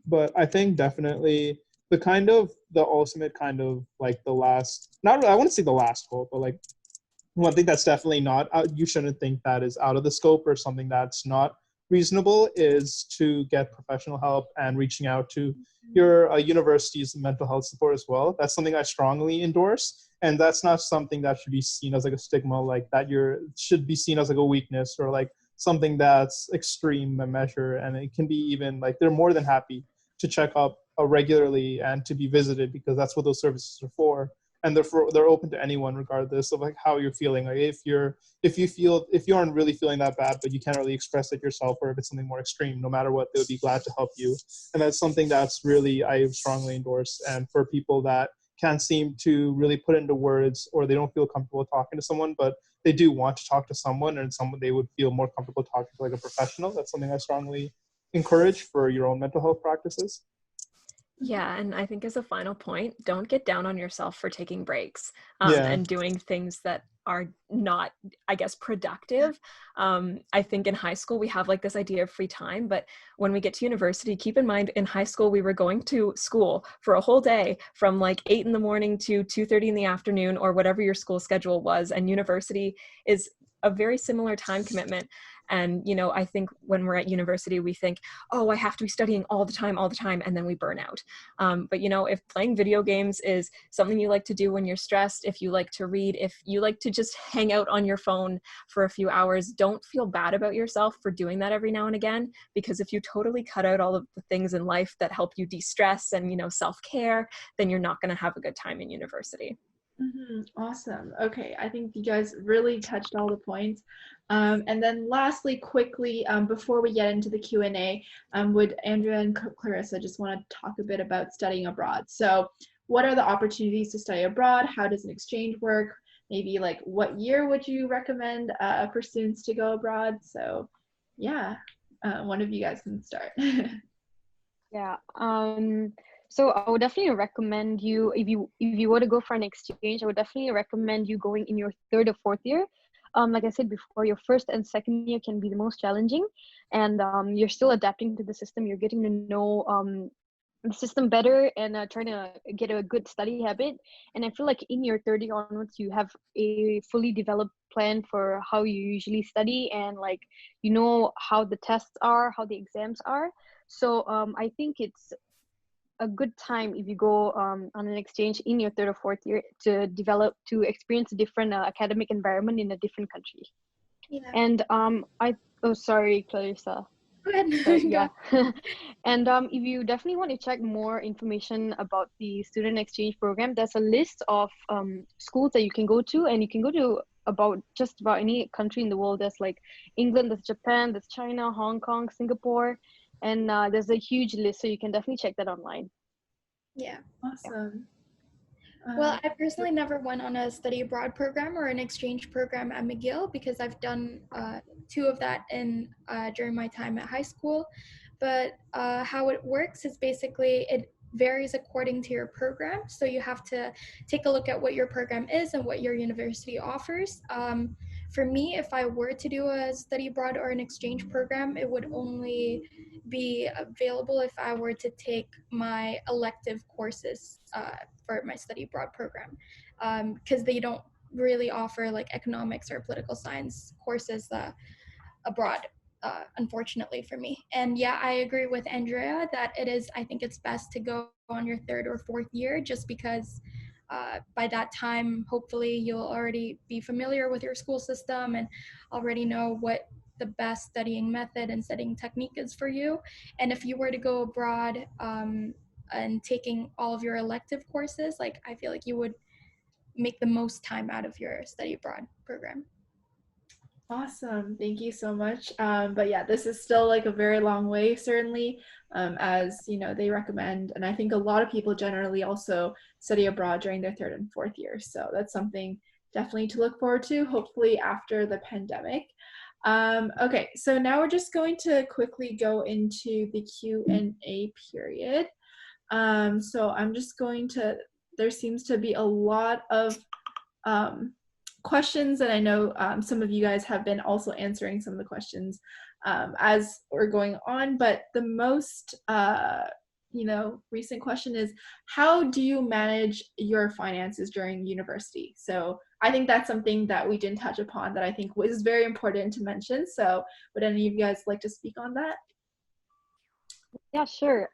But I think definitely the ultimate kind of like the last, not I wouldn't say the last hope, but like one thing that's definitely not, you shouldn't think that is out of the scope or something that's not reasonable, is to get professional help and reaching out to your university's mental health support as well. That's something I strongly endorse. And that's not something that should be seen as like a stigma, like that should be seen as like a weakness or like something that's extreme a measure. And it can be even like, they're more than happy to check up regularly and to be visited, because that's what those services are for. And they're open to anyone regardless of like how you're feeling. Like if you aren't really feeling that bad but you can't really express it yourself, or if it's something more extreme, no matter what, they would be glad to help you. And that's something that's really I strongly endorse. And for people that can't seem to really put into words, or they don't feel comfortable talking to someone but they do want to talk to someone, and someone they would feel more comfortable talking to, like a professional, that's something I strongly encourage for your own mental health practices. Yeah, and I think as a final point, don't get down on yourself for taking breaks and doing things that are not, I guess, productive. I think in high school we have like this idea of free time, but when we get to university, keep in mind in high school we were going to school for a whole day from like 8 a.m. to 2:30 in the afternoon, or whatever your school schedule was. And university is a very similar time commitment. And, I think when we're at university, we think, oh, I have to be studying all the time, and then we burn out. But, if playing video games is something you like to do when you're stressed, if you like to read, if you like to just hang out on your phone for a few hours, don't feel bad about yourself for doing that every now and again, because if you totally cut out all of the things in life that help you de-stress and, self-care, then you're not going to have a good time in university. Awesome. Okay, I think you guys really touched all the points. And then lastly, quickly, before we get into the Q&A, would Andrea and Clarissa just want to talk a bit about studying abroad? So what are the opportunities to study abroad? How does an exchange work? maybe like what year would you recommend for students to go abroad? So yeah, one of you guys can start. Yeah. So I would definitely recommend you, if you were to go for an exchange, I would definitely recommend you going in your third or fourth year. Like I said before, your first and second year can be the most challenging, and you're still adapting to the system. You're getting to know the system better, and trying to get a good study habit. And I feel like in your third year onwards, you have a fully developed plan for how you usually study, and like you know how the tests are, how the exams are. So I think it's a good time if you go on an exchange in your third or fourth year to experience a different academic environment in a different country. Yeah. And oh, sorry, Clarissa. Go ahead. Sorry, Go yeah. ahead. And if you definitely want to check more information about the student exchange program, there's a list of schools that you can go to, and you can go to just about any country in the world. There's like England, there's Japan, there's China, Hong Kong, Singapore, and there's a huge list, so you can definitely check that online. Yeah. Awesome. Well, I personally never went on a study abroad program or an exchange program at McGill, because I've done two of that during my time at high school. But how it works is basically it varies according to your program. So you have to take a look at what your program is and what your university offers. For me, if I were to do a study abroad or an exchange program, it would only be available if I were to take my elective courses for my study abroad program, because they don't really offer like economics or political science courses abroad, unfortunately for me. And yeah, I agree with Andrea that I think it's best to go on your third or fourth year, just because by that time, hopefully you'll already be familiar with your school system and already know what the best studying method and studying technique is for you. And if you were to go abroad and taking all of your elective courses, like I feel like you would make the most time out of your study abroad program. Awesome. Thank you so much. But yeah, this is still like a very long way, certainly, as you know, they recommend. And I think a lot of people generally also study abroad during their third and fourth year. So that's something definitely to look forward to, hopefully after the pandemic. Okay, so now we're just going to quickly go into the Q&A period. So I'm just going to, there seems to be a lot of questions, and I know some of you guys have been also answering some of the questions as we're going on, but the most recent question is, how do you manage your finances during university? So I think that's something that we didn't touch upon that I think was very important to mention. So would any of you guys like to speak on that? Yeah, sure.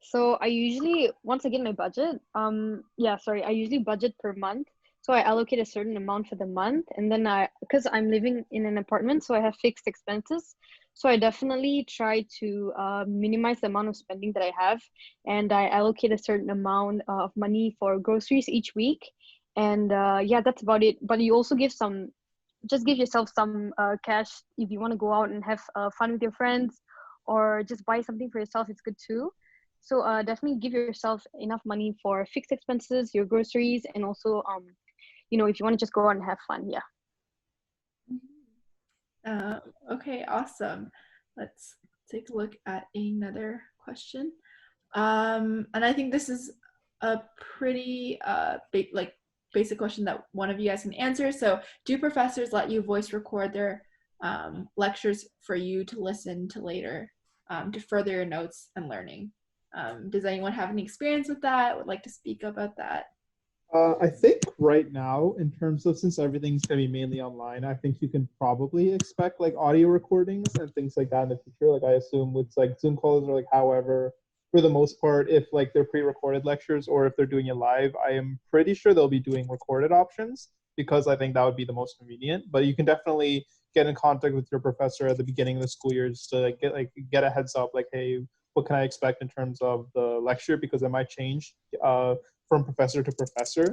So I usually, once I get my budget, I usually budget per month. So I allocate a certain amount for the month, and then because I'm living in an apartment, so I have fixed expenses. So I definitely try to minimize the amount of spending that I have, and I allocate a certain amount of money for groceries each week. And that's about it. But you also give yourself some cash if you want to go out and have fun with your friends, or just buy something for yourself. It's good too. So definitely give yourself enough money for fixed expenses, your groceries, and also if you want to just go out and have fun. Yeah. Okay, awesome. Let's take a look at another question. And I think this is a pretty basic question that one of you guys can answer. So do professors let you voice record their lectures for you to listen to later to further your notes and learning? Does anyone have any experience with that? Would like to speak about that? I think right now, in terms of, since everything's going to be mainly online, I think you can probably expect like audio recordings and things like that in the future. Like I assume with like Zoom calls or like however, for the most part, if like they're pre-recorded lectures or if they're doing it live, I am pretty sure they'll be doing recorded options, because I think that would be the most convenient. But you can definitely get in contact with your professor at the beginning of the school year just to get a heads up, like, hey, what can I expect in terms of the lecture, because it might change from professor to professor.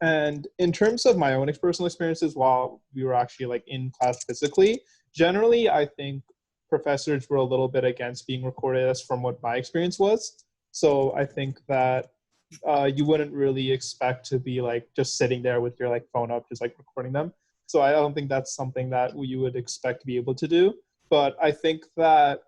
And in terms of my own personal experiences while we were actually like in class physically, generally I think professors were a little bit against being recorded, as from what my experience was. So I think that you wouldn't really expect to be like just sitting there with your like phone up, just like recording them. So I don't think that's something that you would expect to be able to do. But I think that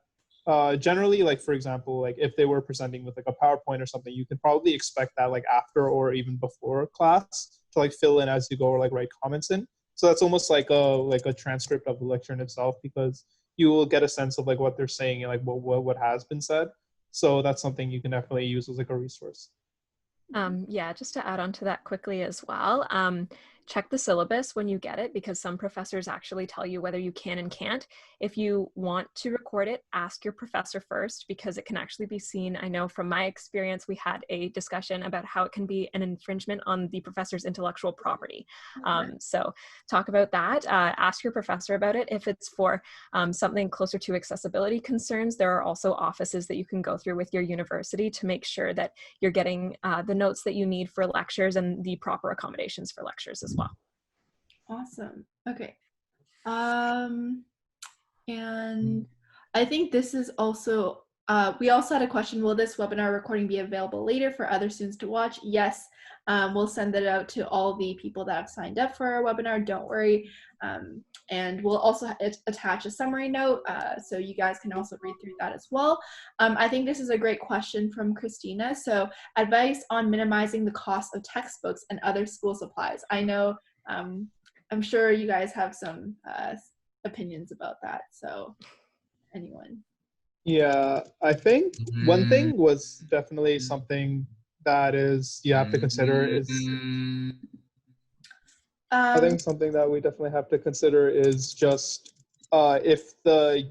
generally, like for example, like if they were presenting with like a PowerPoint or something, you can probably expect that like after or even before class to like fill in as you go or like write comments in. So that's almost like a transcript of the lecture in itself, because you will get a sense of like what they're saying and like what has been said. So that's something you can definitely use as like a resource. Yeah, just to add on to that quickly as well, check the syllabus when you get it, because some professors actually tell you whether you can and can't. If you want to record it, ask your professor first, because it can actually be seen. I know from my experience, we had a discussion about how it can be an infringement on the professor's intellectual property. So talk about that, ask your professor about it. If it's for something closer to accessibility concerns, there are also offices that you can go through with your university to make sure that you're getting the notes that you need for lectures and the proper accommodations for lectures as well. Awesome. Okay. And I think this is also, we also had a question, will this webinar recording be available later for other students to watch? Yes, we'll send it out to all the people that have signed up for our webinar, don't worry. And we'll also attach a summary note, so you guys can also read through that as well. I think this is a great question from Christina. So, advice on minimizing the cost of textbooks and other school supplies. I know, I'm sure you guys have some opinions about that. So, anyone? Yeah, I think one thing was definitely something that is you have to consider is I think something that we definitely have to consider is just if the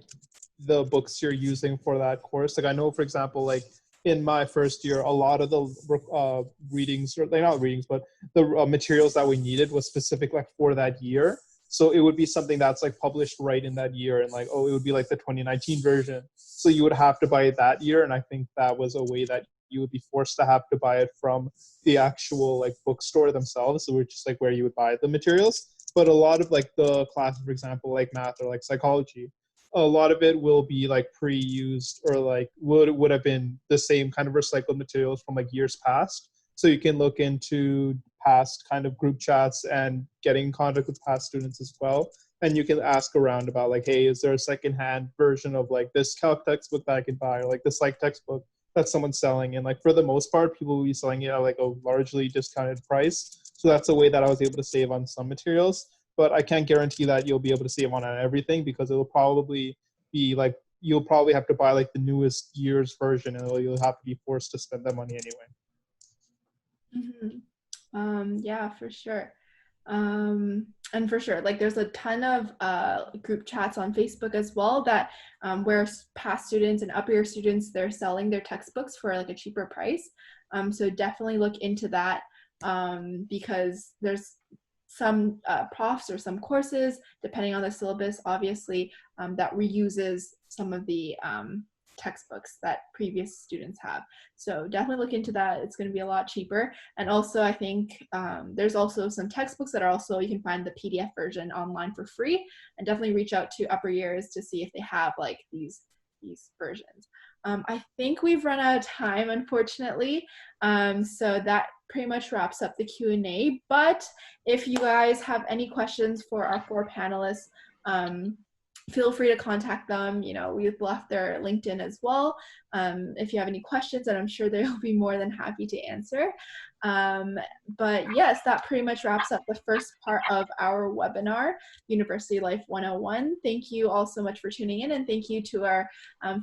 books you're using for that course. Like I know, for example, like in my first year, a lot of the readings, or like not readings, but the materials that we needed was specific like for that year. So it would be something that's like published right in that year, and like, oh, it would be like the 2019 version. So you would have to buy it that year, and I think that was a way that you would be forced to have to buy it from the actual like bookstore themselves, so which is like where you would buy the materials. But a lot of like the classes, for example, like math or like psychology, a lot of it will be like pre-used or like would have been the same kind of recycled materials from like years past. So you can look into past kind of group chats and getting in contact with past students as well. And you can ask around about like, hey, is there a secondhand version of like this calc textbook that I could buy, or like this like textbook that someone's selling? And like for the most part, people will be selling it at like a largely discounted price. So that's a way that I was able to save on some materials. But I can't guarantee that you'll be able to save on everything, because it'll probably be like you'll probably have to buy like the newest year's version, and you'll have to be forced to spend that money anyway. Yeah, for sure. And for sure, like there's a ton of group chats on Facebook as well that where past students and upper year students, they're selling their textbooks for like a cheaper price. So definitely look into that, because there's some profs or some courses, depending on the syllabus, obviously, that reuses some of the textbooks that previous students have. So definitely look into that. It's going to be a lot cheaper. And also, I think there's also some textbooks that are also, you can find the PDF version online for free, and definitely reach out to upper years to see if they have like these versions. I think we've run out of time, unfortunately. So that pretty much wraps up the Q&A. But if you guys have any questions for our 4 panelists, feel free to contact them. You know, we've left their LinkedIn as well. If you have any questions, and I'm sure they'll be more than happy to answer. But yes, that pretty much wraps up the first part of our webinar, University Life 101. Thank you all so much for tuning in, and thank you to our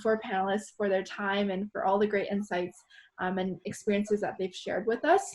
4 panelists for their time and for all the great insights and experiences that they've shared with us.